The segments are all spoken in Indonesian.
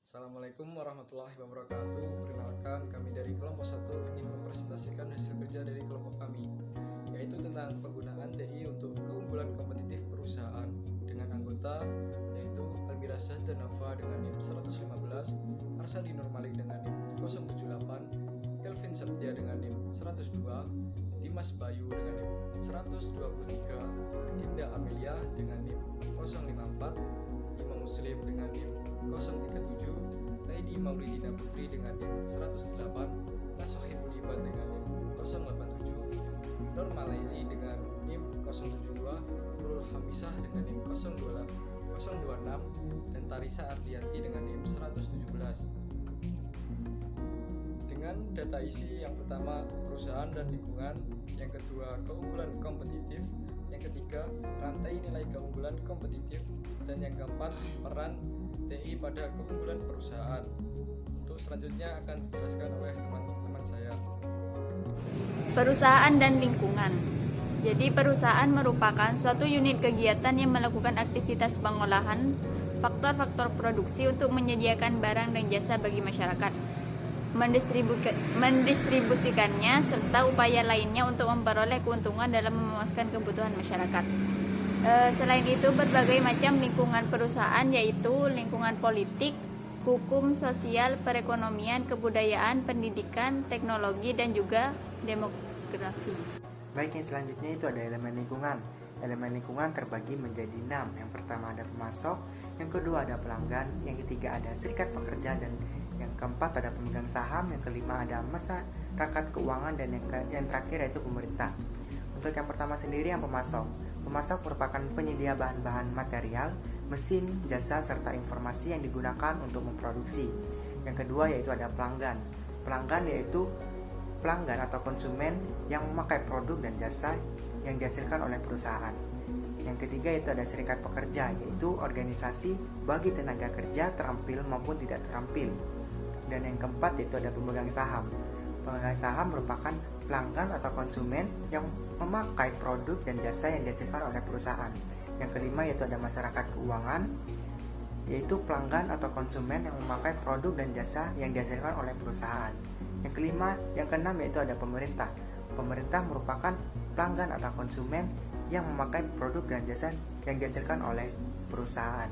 Assalamualaikum warahmatullahi wabarakatuh. Perkenalkan, kami dari kelompok 1 ingin mempresentasikan hasil kerja dari kelompok kami, yaitu tentang penggunaan TI untuk keunggulan kompetitif perusahaan dengan anggota yaitu Almira dan Nafa dengan NIM 115, Arsadi Nurmalik dengan NIM 078, Kelvin Septia dengan NIM 102, Dimas Bayu dengan NIM 123, Dinda Amelia dengan NIM 054, Imam Muslim dengan NIM 037, Laidi Maulidina Putri dengan NIM 108, Nasohibul Ibad dengan NIM 087, Norma Laili dengan NIM 072, Nurul Hamisah dengan NIM 026, dan Tarisa Ardianti dengan NIM 117. Dengan data isi yang pertama perusahaan dan lingkungan, yang kedua keunggulan kompetitif, yang ketiga rantai nilai keunggulan kompetitif, dan yang keempat peran TI pada keunggulan perusahaan. Untuk selanjutnya akan dijelaskan oleh teman-teman saya. Perusahaan dan lingkungan. Jadi perusahaan merupakan suatu unit kegiatan yang melakukan aktivitas pengolahan faktor-faktor produksi untuk menyediakan barang dan jasa bagi masyarakat, mendistribusikannya, serta upaya lainnya untuk memperoleh keuntungan dalam memuaskan kebutuhan masyarakat. Selain itu, berbagai macam lingkungan perusahaan, yaitu lingkungan politik, hukum, sosial, perekonomian, kebudayaan, pendidikan, teknologi, dan juga demografi. Baik, yang selanjutnya itu ada elemen lingkungan. Elemen lingkungan terbagi menjadi 6. Yang pertama ada pemasok, yang kedua ada pelanggan, yang ketiga ada serikat pekerja, dan yang keempat ada pemegang saham, yang kelima ada masyarakat keuangan, dan yang terakhir yaitu pemerintah. Untuk yang pertama sendiri, yang pemasok. Pemasok merupakan penyedia bahan-bahan material, mesin, jasa, serta informasi yang digunakan untuk memproduksi. Yang kedua yaitu ada pelanggan. Pelanggan yaitu pelanggan atau konsumen yang memakai produk dan jasa yang dihasilkan oleh perusahaan. Yang ketiga yaitu ada serikat pekerja, yaitu organisasi bagi tenaga kerja terampil maupun tidak terampil. Dan yang keempat yaitu ada pemegang saham. Pemegang saham merupakan pelanggan atau konsumen yang memakai produk dan jasa yang dihasilkan oleh perusahaan. Yang kelima yaitu ada masyarakat keuangan, yaitu pelanggan atau konsumen yang memakai produk dan jasa yang dihasilkan oleh perusahaan. Yang keenam yaitu ada pemerintah. Pemerintah merupakan pelanggan atau konsumen yang memakai produk dan jasa yang dihasilkan oleh perusahaan.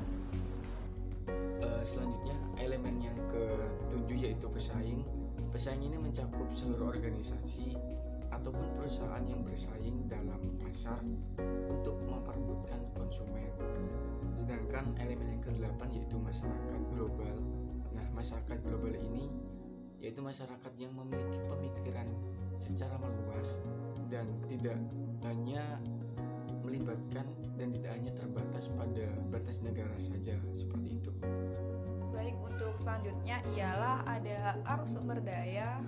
Selanjutnya elemen yang ke-7 yaitu pesaing. Pesaing ini mencakup seluruh organisasi ataupun perusahaan yang bersaing dalam pasar untuk memperebutkan konsumen. Sedangkan elemen yang ke-8 yaitu masyarakat global. Nah, masyarakat global ini yaitu masyarakat yang memiliki pemikiran secara meluas dan tidak hanya melibatkan dan tidak hanya terbatas pada batas negara saja, seperti itu. Baik, untuk selanjutnya ialah ada arus sumber daya.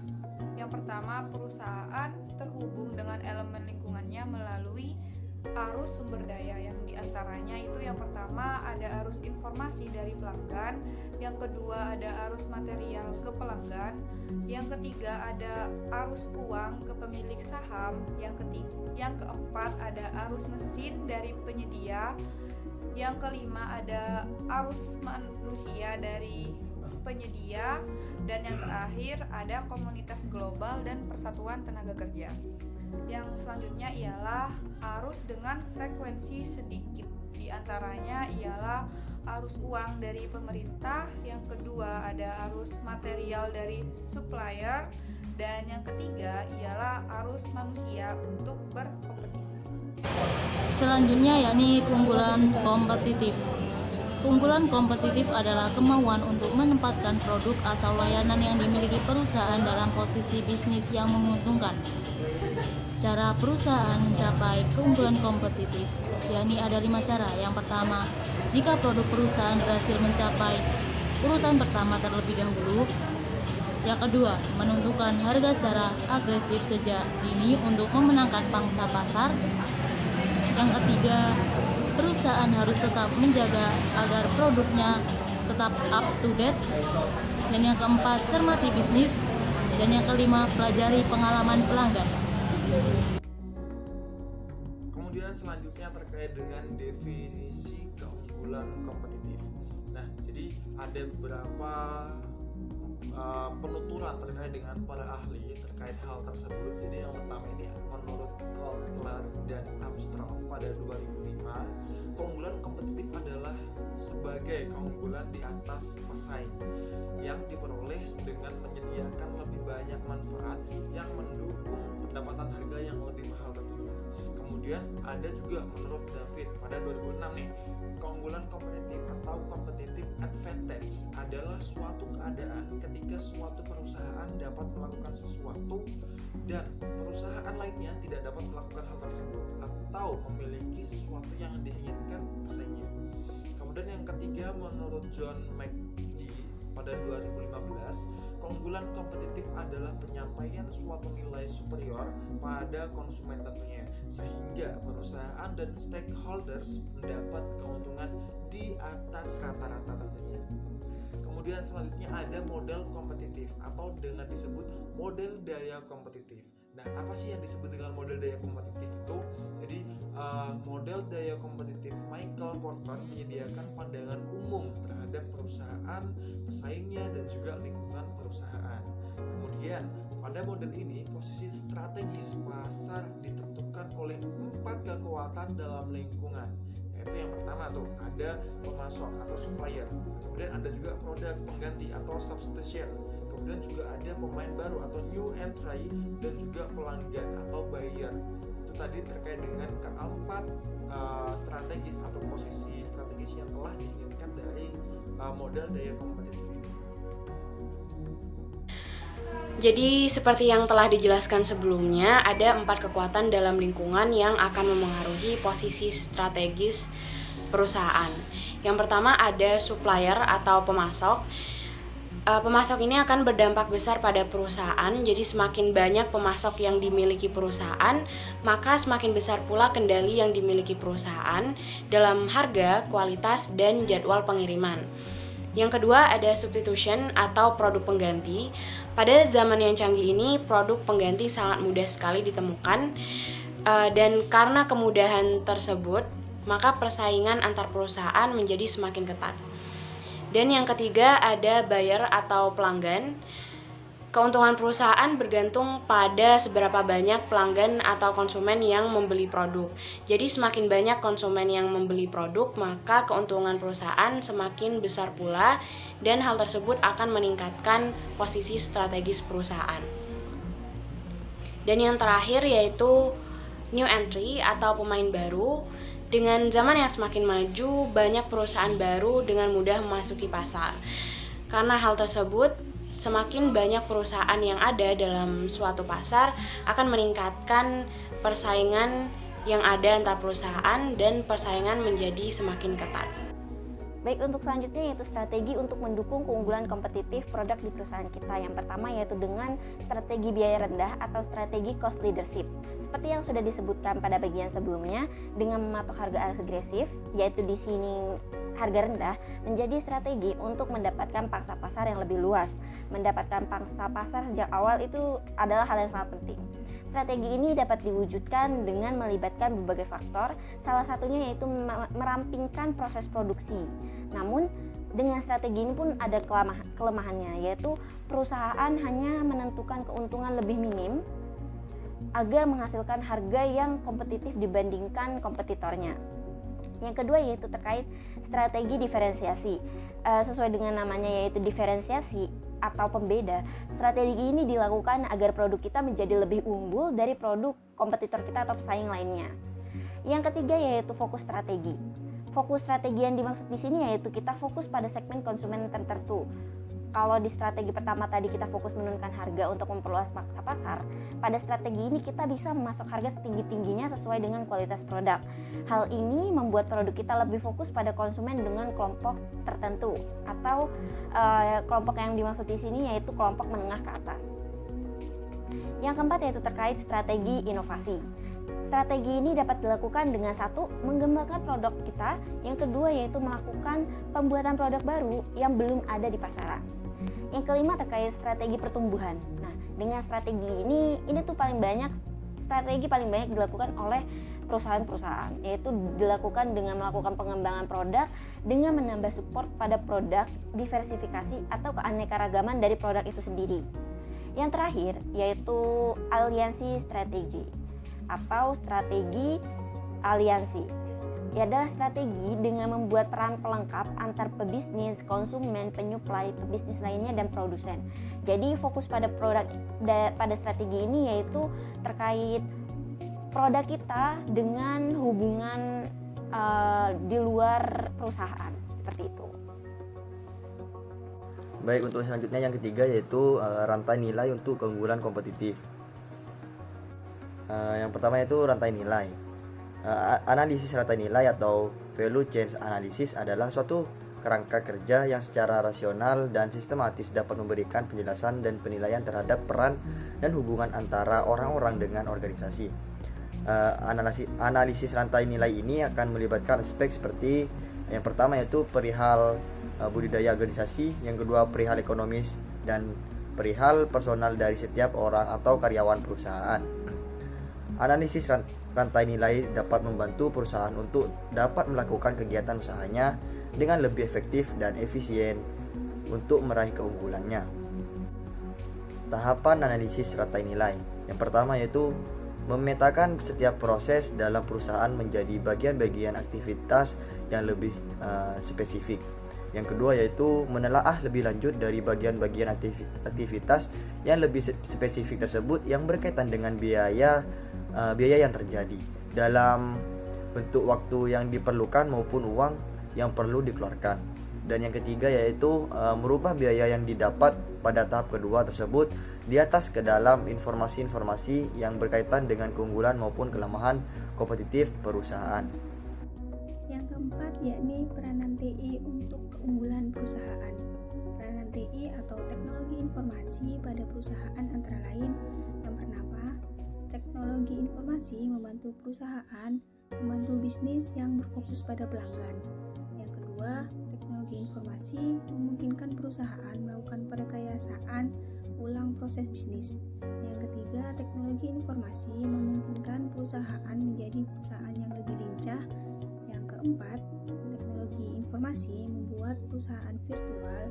Yang pertama, perusahaan terhubung dengan elemen lingkungannya melalui arus sumber daya, yang diantaranya itu yang pertama ada arus informasi dari pelanggan, yang kedua ada arus material ke pelanggan, yang ketiga ada arus uang ke pemilik saham, yang keempat ada arus mesin dari penyedia, yang kelima ada arus manusia dari penyedia, dan yang terakhir ada komunitas global dan persatuan tenaga kerja. Yang selanjutnya ialah arus dengan frekuensi sedikit. Di antaranya ialah arus uang dari pemerintah, yang kedua ada arus material dari supplier, dan yang ketiga ialah arus manusia untuk berkompetisi. Selanjutnya yakni keunggulan kompetitif. Keunggulan kompetitif adalah kemauan untuk menempatkan produk atau layanan yang dimiliki perusahaan dalam posisi bisnis yang menguntungkan. Cara perusahaan mencapai keunggulan kompetitif, yakni ada 5 cara. Yang pertama, jika produk perusahaan berhasil mencapai urutan pertama terlebih dahulu. Yang kedua, menentukan harga secara agresif sejak dini untuk memenangkan pangsa pasar. Yang ketiga, perusahaan harus tetap menjaga agar produknya tetap up to date. Dan yang keempat, cermati bisnis. Dan yang kelima, pelajari pengalaman pelanggan. Kemudian selanjutnya terkait dengan definisi keunggulan kompetitif. Nah, jadi ada beberapa penuturan terkait dengan para ahli terkait hal tersebut. Jadi yang pertama ini menurut Kotler dan Armstrong pada 2005, keunggulan kompetitif adalah sebagai keunggulan di atas pesaing yang diperoleh dengan menyediakan lebih banyak manfaat yang mendukung pendapatan harga yang lebih mahal tentunya. Kemudian ada juga menurut David pada 2006 nih, keunggulan kompetitif atau competitive advantage adalah suatu keadaan ketika suatu perusahaan dapat melakukan sesuatu dan perusahaan lainnya tidak dapat melakukan hal tersebut atau memiliki sesuatu yang diinginkan pesaingnya. Kemudian yang ketiga menurut John McGee pada 2015, keunggulan kompetitif adalah penyampaian suatu nilai superior pada konsumen tentunya, sehingga perusahaan dan stakeholders mendapat keuntungan di atas rata-rata tentunya. Kemudian selanjutnya ada model kompetitif atau dengan disebut model daya kompetitif. Nah, apa sih yang disebut dengan model daya kompetitif itu? Jadi model daya kompetitif Michael Porter menyediakan pandangan umum terhadap perusahaan, pesaingnya, dan juga lingkungan perusahaan. Kemudian pada model ini posisi strategis pasar ditentukan oleh 4 kekuatan dalam lingkungan. Yaitu yang pertama tuh ada pemasok atau supplier, kemudian ada juga produk pengganti atau substitution, kemudian juga ada pemain baru atau new entry, dan juga pelanggan atau buyer. Itu tadi terkait dengan keempat strategis atau posisi strategis yang telah diinginkan dari model daya kompetitif ini. Jadi seperti yang telah dijelaskan sebelumnya, ada 4 kekuatan dalam lingkungan yang akan memengaruhi posisi strategis perusahaan. Yang pertama ada supplier atau pemasok. Pemasok ini akan berdampak besar pada perusahaan, jadi semakin banyak pemasok yang dimiliki perusahaan, maka semakin besar pula kendali yang dimiliki perusahaan dalam harga, kualitas, dan jadwal pengiriman. Yang kedua ada substitution atau produk pengganti. Pada zaman yang canggih ini, produk pengganti sangat mudah sekali ditemukan, dan karena kemudahan tersebut, maka persaingan antar perusahaan menjadi semakin ketat. Dan yang ketiga ada buyer atau pelanggan. Keuntungan perusahaan bergantung pada seberapa banyak pelanggan atau konsumen yang membeli produk. Jadi semakin banyak konsumen yang membeli produk, maka keuntungan perusahaan semakin besar pula, dan hal tersebut akan meningkatkan posisi strategis perusahaan. Dan yang terakhir yaitu new entry atau pemain baru. Dengan zaman yang semakin maju, banyak perusahaan baru dengan mudah memasuki pasar. Karena hal tersebut, semakin banyak perusahaan yang ada dalam suatu pasar akan meningkatkan persaingan yang ada antar perusahaan, dan persaingan menjadi semakin ketat. Baik, untuk selanjutnya yaitu strategi untuk mendukung keunggulan kompetitif produk di perusahaan kita. Yang pertama yaitu dengan strategi biaya rendah atau strategi cost leadership. Seperti yang sudah disebutkan pada bagian sebelumnya, dengan mematok harga agresif, yaitu di sini harga rendah, menjadi strategi untuk mendapatkan pangsa pasar yang lebih luas. Mendapatkan pangsa pasar sejak awal itu adalah hal yang sangat penting. Strategi ini dapat diwujudkan dengan melibatkan berbagai faktor, salah satunya yaitu merampingkan proses produksi. Namun, dengan strategi ini pun ada kelemahannya, yaitu perusahaan hanya menentukan keuntungan lebih minim agar menghasilkan harga yang kompetitif dibandingkan kompetitornya. Yang kedua yaitu terkait strategi diferensiasi. Sesuai dengan namanya yaitu diferensiasi atau pembeda, strategi ini dilakukan agar produk kita menjadi lebih unggul dari produk kompetitor kita atau pesaing lainnya. Yang ketiga yaitu fokus strategi. Fokus strategi yang dimaksud di sini yaitu kita fokus pada segmen konsumen tertentu. Kalau di strategi pertama tadi kita fokus menurunkan harga untuk memperluas pangsa pasar, pada strategi ini kita bisa memasok harga setinggi-tingginya sesuai dengan kualitas produk. Hal ini membuat produk kita lebih fokus pada konsumen dengan kelompok tertentu, atau kelompok yang dimaksud di sini yaitu kelompok menengah ke atas. Yang keempat yaitu terkait strategi inovasi. Strategi ini dapat dilakukan dengan satu, mengembangkan produk kita, yang kedua yaitu melakukan pembuatan produk baru yang belum ada di pasaran. Yang kelima terkait strategi pertumbuhan. Nah, dengan strategi ini tuh strategi paling banyak dilakukan oleh perusahaan-perusahaan, yaitu dilakukan dengan melakukan pengembangan produk dengan menambah support pada produk, diversifikasi atau keanekaragaman dari produk itu sendiri. Yang terakhir yaitu aliansi strategi atau strategi aliansi. Ia adalah strategi dengan membuat peran pelengkap antar pebisnis, konsumen, penyuplai, pebisnis lainnya dan produsen. Jadi fokus pada pada strategi ini yaitu terkait produk kita dengan hubungan di luar perusahaan, seperti itu. Baik, untuk selanjutnya yang ketiga yaitu rantai nilai untuk keunggulan kompetitif. Yang pertama yaitu rantai nilai. Analisis rantai nilai atau value chain analysis adalah suatu kerangka kerja yang secara rasional dan sistematis dapat memberikan penjelasan dan penilaian terhadap peran dan hubungan antara orang-orang dengan organisasi. Analisis rantai nilai ini akan melibatkan aspek seperti yang pertama yaitu perihal budidaya organisasi, yang kedua perihal ekonomis, dan perihal personal dari setiap orang atau karyawan perusahaan. Analisis rantai nilai dapat membantu perusahaan untuk dapat melakukan kegiatan usahanya dengan lebih efektif dan efisien untuk meraih keunggulannya. Tahapan analisis rantai nilai. Yang pertama yaitu memetakan setiap proses dalam perusahaan menjadi bagian-bagian aktivitas yang lebih spesifik. Yang kedua yaitu menelaah lebih lanjut dari bagian-bagian aktivitas yang lebih spesifik tersebut yang berkaitan dengan biaya yang terjadi dalam bentuk waktu yang diperlukan maupun uang yang perlu dikeluarkan. Dan yang ketiga yaitu merubah biaya yang didapat pada tahap kedua tersebut di atas ke dalam informasi-informasi yang berkaitan dengan keunggulan maupun kelemahan kompetitif perusahaan. Yang keempat yakni peranan TI untuk keunggulan perusahaan. Peranan TI atau teknologi informasi pada perusahaan antara lain yang pertama, teknologi informasi membantu perusahaan membantu bisnis yang berfokus pada pelanggan. Yang kedua, teknologi informasi memungkinkan perusahaan melakukan perekayasaan ulang proses bisnis. Yang ketiga, teknologi informasi memungkinkan perusahaan menjadi perusahaan yang lebih lincah. Yang keempat, teknologi informasi membuat perusahaan virtual.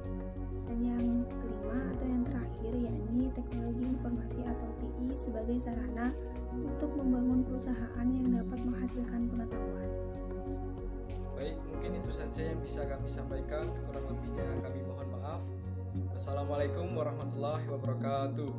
Dan yang kelima atau yang terakhir yakni teknologi informasi atau TI sebagai sarana untuk membangun perusahaan yang dapat menghasilkan pengetahuan. Baik, mungkin itu saja yang bisa kami sampaikan. Kurang lebihnya kami mohon maaf. Wassalamualaikum warahmatullahi wabarakatuh.